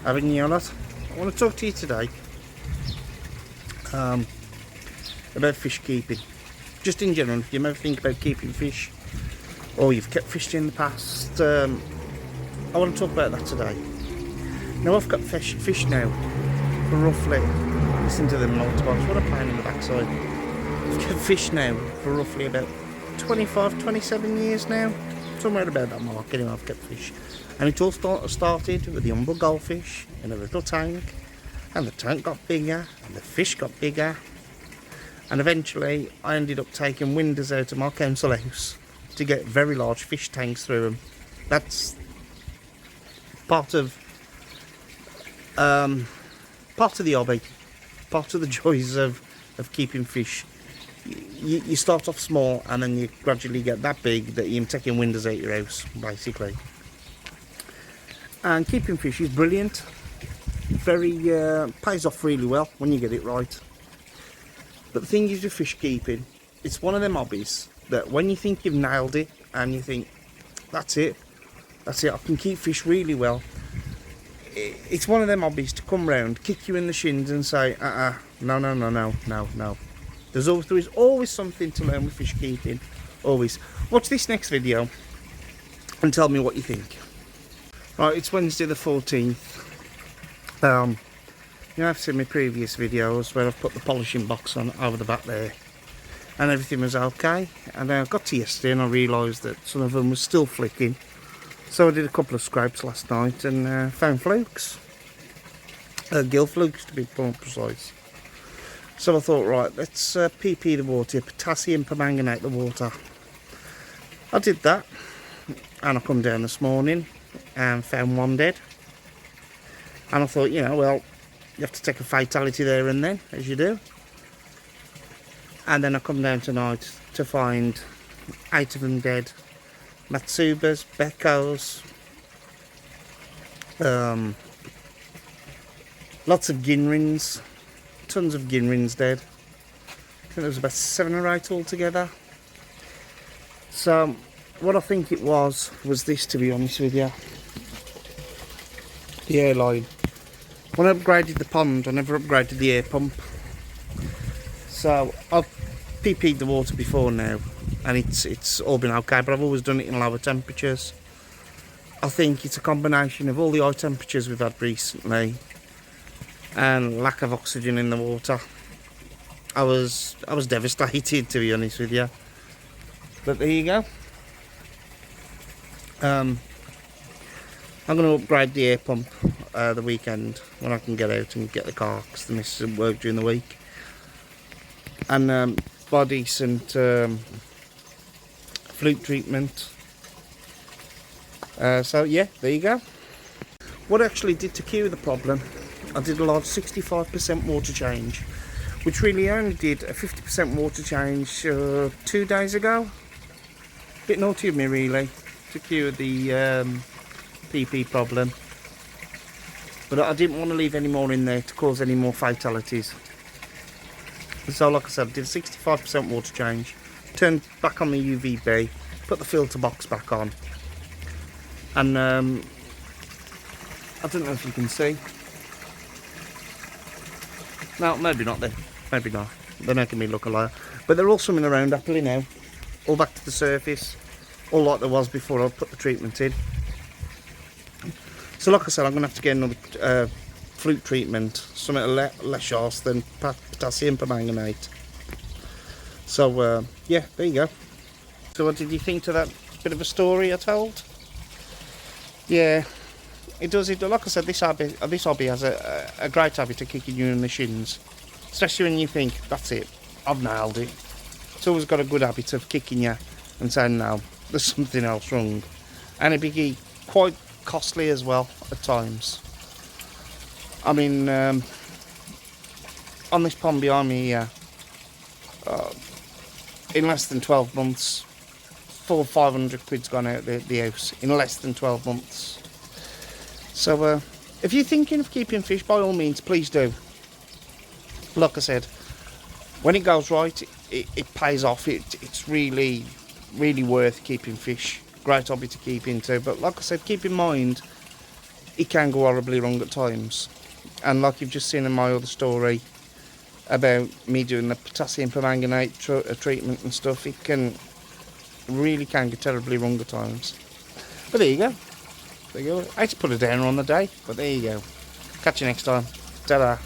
Haven't you, lot? I want to talk to you today about fish keeping. Just in general, if you ever think about keeping fish, or you've kept fish in the past, I want to talk about that today. Now, I've got fish now for roughly, listen to them motorbikes, what a pain in the backside. I've kept fish now for roughly about 25, 27 years now. Somewhere about that mark, anyway, I've kept fish. And it all started with the humble goldfish in a little tank, and the tank got bigger, and the fish got bigger, and eventually I ended up taking windows out of my council house to get very large fish tanks through them. That's part of the hobby, part of the joys of keeping fish. You start off small and then you gradually get that big that you're taking windows out your house, basically. And keeping fish is brilliant. Very pays off really well when you get it right. But the thing is with fish keeping, it's one of them hobbies that when you think you've nailed it and you think that's it, I can keep fish really well, it's one of them hobbies to come round, kick you in the shins and say no. There is always something to learn with fish keeping, always. Watch this next video and tell me what you think. Right, it's Wednesday the 14th. You have seen my previous videos where I've put the polishing box on over the back there and everything was okay, and I got to yesterday and I realised that some of them were still flicking, so I did a couple of scrapes last night and found flukes, gill flukes to be more precise. So I thought, right, let's PP the water, potassium permanganate the water. I did that, and I come down this morning and found one dead. And I thought, you know, well, you have to take a fatality there and then, as you do. And then I come down tonight to find 8 of them dead. Matsubas, Bekkos, lots of ginrins, tons of ginrins dead. I think there was about 7 or 8 altogether. So what I think it was this, to be honest with you. The airline. When I upgraded the pond, I never upgraded the air pump. So I've PP'd the water before now, and it's all been okay, but I've always done it in lower temperatures. I think it's a combination of all the high temperatures we've had recently and lack of oxygen in the water. I was devastated, to be honest with you. But there you go. I'm going to upgrade the air pump the weekend when I can get out and get the car, because the missus doesn't work during the week. And buy decent flute treatment. So yeah, there you go. What I actually did to cure the problem, I did a large 65% water change, which really only did a 50% water change 2 days ago. Bit naughty of me really to cure the PP problem, but I didn't want to leave any more in there to cause any more fatalities. So like I said, I did a 65% water change, turned back on the UVB, put the filter box back on, and I don't know if you can see. No, maybe not then. Maybe not. They're making me look a liar. But they're all swimming around happily now. All back to the surface. All like there was before I put the treatment in. So like I said, I'm going to have to get another flute treatment. Something less harsh than potassium permanganate. So yeah, there you go. So what did you think to that bit of a story I told? Yeah. It does. Like I said, this hobby has a great habit of kicking you in the shins, especially when you think that's it, I've nailed it. It's always got a good habit of kicking you and saying no, there's something else wrong, and it be quite costly as well at times. I mean, on this pond behind me here, in less than 12 months, 400 or 500 quid's gone out the house in less than 12 months. So if you're thinking of keeping fish, by all means, please do. Like I said, when it goes right, it pays off. It's really, really worth keeping fish. Great hobby to keep into. But like I said, keep in mind, it can go horribly wrong at times. And like you've just seen in my other story about me doing the potassium permanganate treatment and stuff, it really can get terribly wrong at times. But there you go. There you go. I just put a downer on the day, but there you go. Catch you next time. Ta-da.